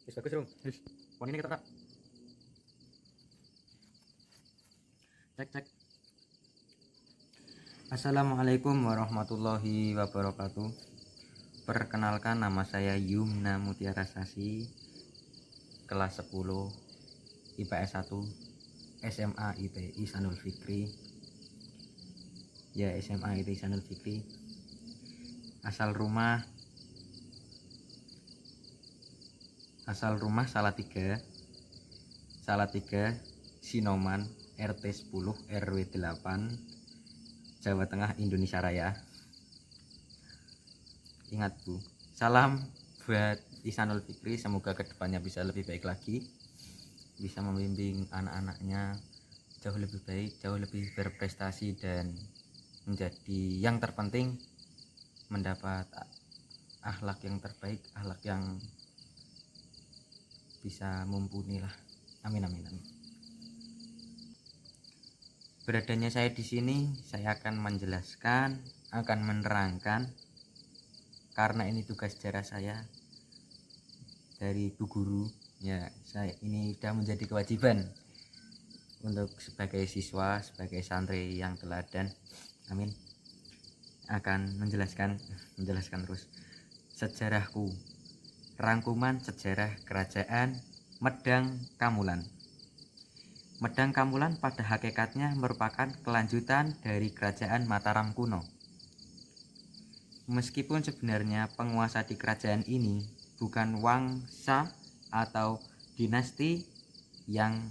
Wis bagus, Rung. Wis. Pon ini ketok. Cek cek. Assalamualaikum warahmatullahi wabarakatuh. Perkenalkan, nama saya Yumna Mutiara Sasi, kelas 10 IPS 1 SMA ITI Ihsanul Fikri. Ya, SMA ITI Ihsanul Fikri. Asal rumah Salatiga Sinoman, RT 10 RW 8, Jawa Tengah, Indonesia Raya. Ingat Bu, salam buat Ihsanul Fikri, semoga kedepannya bisa lebih baik lagi, bisa membimbing anak-anaknya jauh lebih baik, jauh lebih berprestasi, dan menjadi yang terpenting mendapat akhlak yang terbaik, akhlak yang bisa mumpuni lah. Amin amin amin. Beradanya saya di sini, saya akan menjelaskan, akan menerangkan, karena ini tugas sejarah saya dari Bu Guru. Ya, saya ini sudah menjadi kewajiban untuk sebagai siswa, sebagai santri yang teladan. Amin. Akan menjelaskan terus sejarahku. Rangkuman sejarah Kerajaan Medang Kamulan. Medang Kamulan pada hakikatnya merupakan kelanjutan dari Kerajaan Mataram kuno. Meskipun sebenarnya penguasa di kerajaan ini bukan Wangsa atau dinasti yang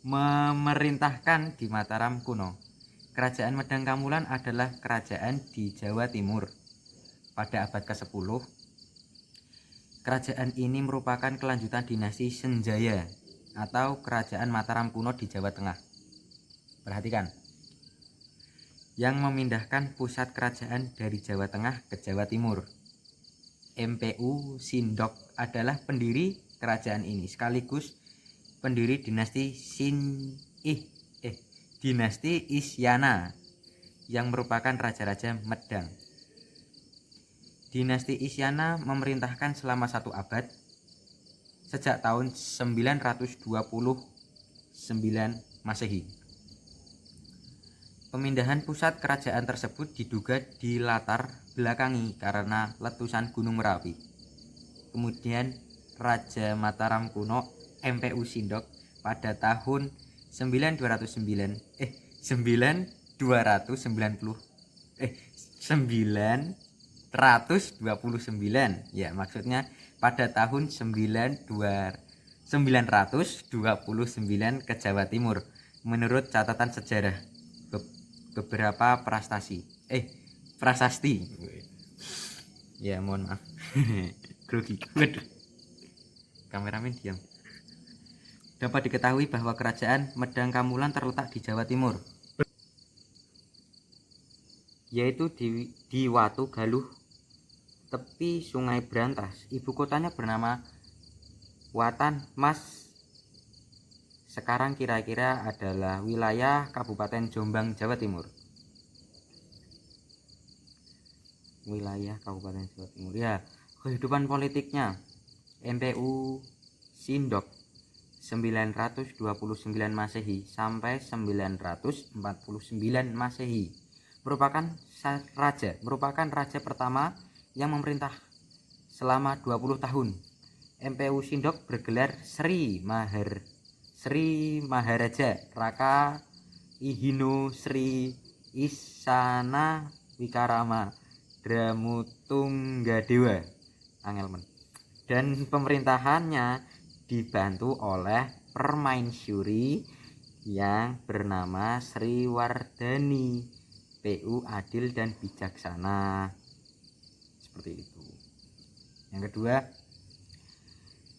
memerintahkan di Mataram kuno. Kerajaan Medang Kamulan adalah kerajaan di Jawa Timur. Pada abad ke-10, kerajaan ini merupakan kelanjutan dinasti Senjaya atau kerajaan Mataram kuno di Jawa Tengah. Perhatikan, yang memindahkan pusat kerajaan dari Jawa Tengah ke Jawa Timur. Mpu Sindok adalah pendiri kerajaan ini, sekaligus pendiri dinasti dinasti Isyana yang merupakan raja-raja Medang. Dinasti Isyana memerintahkan selama 1 abad sejak tahun 929 Masehi. Pemindahan pusat kerajaan tersebut diduga dilatar belakangi karena letusan Gunung Merapi. Kemudian Raja Mataram kuno Mpu Sindok pada tahun 929 ya, maksudnya pada tahun 929 ke Jawa Timur menurut catatan sejarah. Beberapa prasasti ya, mohon maaf. Grogi. Waduh, kameramen diam. Dapat diketahui bahwa kerajaan Medang Kamulan terletak di Jawa Timur, yaitu di Watu Galuh, tepi Sungai Brantas. Ibu kotanya bernama Watan Mas. Sekarang kira-kira adalah wilayah Kabupaten Jombang, Jawa Timur. Wilayah Kabupaten Jawa Timur. Ya, kehidupan politiknya. Mpu Sindok 929 Masehi sampai 949 Masehi merupakan raja pertama yang memerintah selama 20 tahun. Mpu Sindok bergelar Sri Maharaja Raka Ihino Sri Isana Wikarama Dramutunggadewa Angelmen, dan pemerintahannya dibantu oleh permaisuri yang bernama Sri Wardani, PU adil dan bijaksana. Seperti itu. Yang kedua,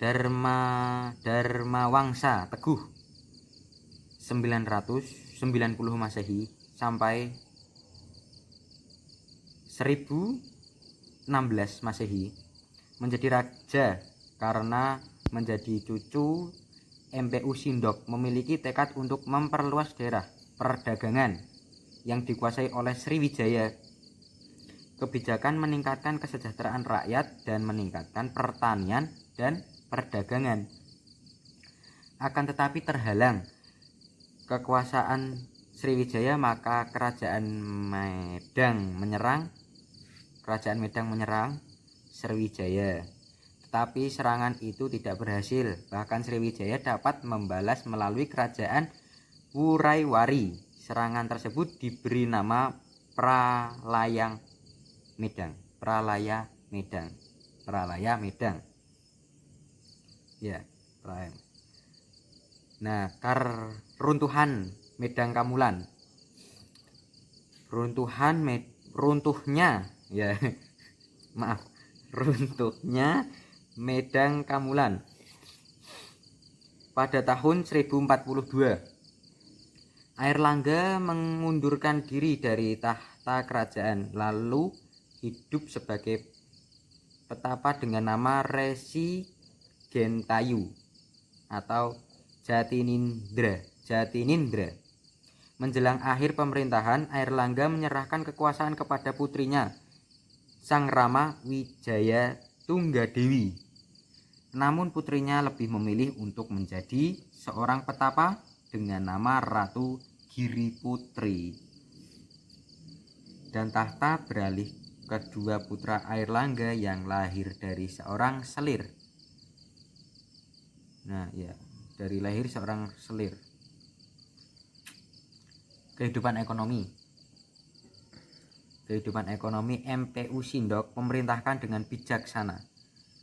Dharma Wangsa Teguh 990 Masehi sampai 1016 Masehi menjadi raja karena menjadi cucu Mpu Sindok memiliki tekad untuk memperluas daerah perdagangan yang dikuasai oleh Sriwijaya. Kebijakan meningkatkan kesejahteraan rakyat dan meningkatkan pertanian dan perdagangan. Akan tetapi terhalang kekuasaan Sriwijaya, maka kerajaan Medang menyerang Sriwijaya. Tetapi serangan itu tidak berhasil. Bahkan Sriwijaya dapat membalas melalui kerajaan Wuraiwari. Serangan tersebut diberi nama Pralaya Medang. Ya, Pralaya. Nah, runtuhan Medang Kamulan. Runtuhnya Medang Kamulan pada tahun 1042. Airlangga mengundurkan diri dari tahta kerajaan, lalu hidup sebagai petapa dengan nama Resi Gentayu atau Jatinindra. Menjelang akhir pemerintahan, Airlangga menyerahkan kekuasaan kepada putrinya, Sang Rama Wijaya Tunggadewi. Namun putrinya lebih memilih untuk menjadi seorang petapa dengan nama Ratu Giriputri. Dan tahta beralih kedua putra Airlangga yang lahir dari seorang selir. Dari lahir seorang selir. Kehidupan ekonomi MPU Sindok memerintahkan dengan bijaksana.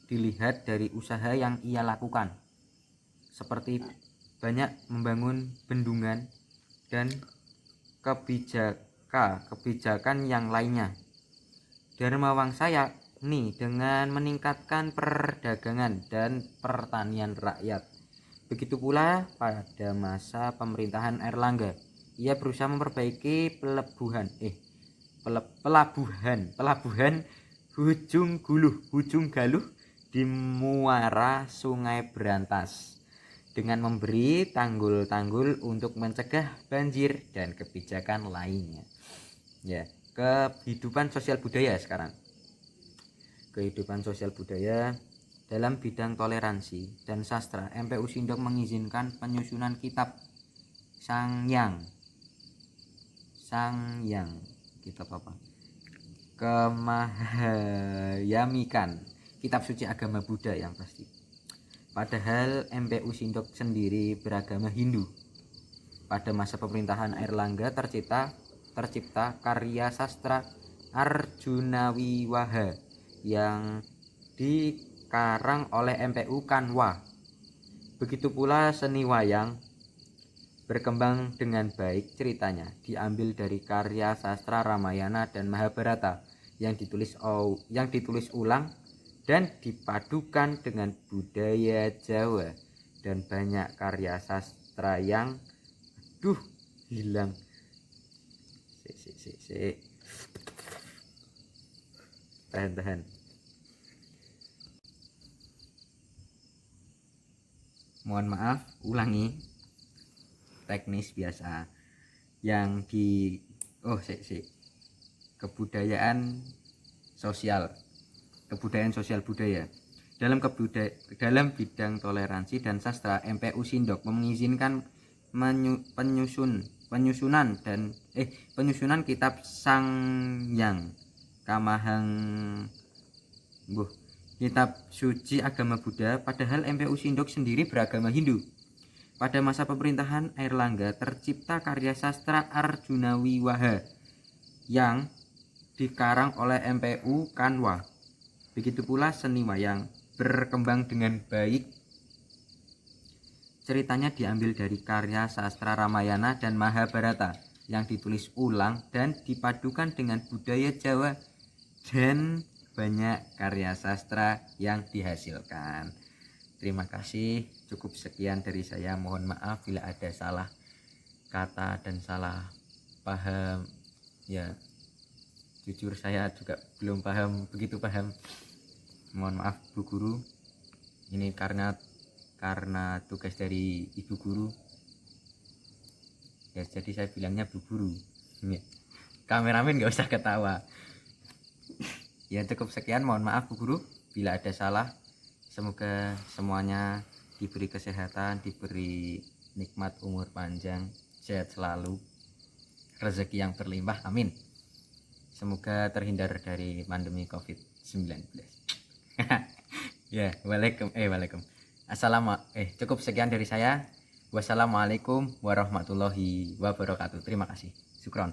Dilihat dari usaha yang ia lakukan, seperti banyak membangun bendungan dan kebijakan yang lainnya. Dharma Wangsa yakni dengan meningkatkan perdagangan dan pertanian rakyat. Begitu pula pada masa pemerintahan Airlangga, ia berusaha memperbaiki pelabuhan Hujung Galuh di muara Sungai Berantas dengan memberi tanggul-tanggul untuk mencegah banjir dan kebijakan lainnya. Kehidupan sosial budaya sekarang. Kehidupan sosial budaya dalam bidang toleransi dan sastra, MPU Sindok mengizinkan penyusunan kitab Sangyang, kitab apa? Kemahayamikan, kitab suci agama Buddha yang pasti. Padahal MPU Sindok sendiri beragama Hindu. Pada masa pemerintahan Airlangga tercipta karya sastra Arjuna Wiwaha yang dikarang oleh MPU Kanwa. Begitu pula seni wayang berkembang dengan baik. Ceritanya diambil dari karya sastra Ramayana dan Mahabharata yang ditulis ulang dan dipadukan dengan budaya Jawa, dan banyak karya sastra yang hilang. Tahan. Mohon maaf, ulangi. Teknis biasa yang kebudayaan sosial budaya. Dalam bidang toleransi dan sastra, MPU Sindok mengizinkan penyusunan kitab Sangyang kitab suci agama Buddha. Padahal MPU Sindok sendiri beragama Hindu. Pada masa pemerintahan Airlangga tercipta karya sastra Arjuna Wiwaha yang dikarang oleh MPU Kanwa. Begitu pula seni wayang berkembang dengan baik. Ceritanya diambil dari karya sastra Ramayana dan Mahabharata yang ditulis ulang dan dipadukan dengan budaya Jawa, dan banyak karya sastra yang dihasilkan. Terima kasih, cukup sekian dari saya. Mohon maaf bila ada salah kata dan salah paham. Jujur saya juga belum begitu paham. Mohon maaf Bu Guru. Ini karena tugas dari Ibu Guru. Jadi saya bilangnya Bu Guru. Kameramen gak usah ketawa. Cukup sekian. Mohon maaf Bu Guru bila ada salah. Semoga semuanya diberi kesehatan, diberi nikmat umur panjang, sehat selalu, rezeki yang berlimpah, amin. Semoga terhindar dari pandemi COVID-19. Ya, waalaikum. Cukup sekian dari saya. Wassalamualaikum warahmatullahi wabarakatuh. Terima kasih. Syukron.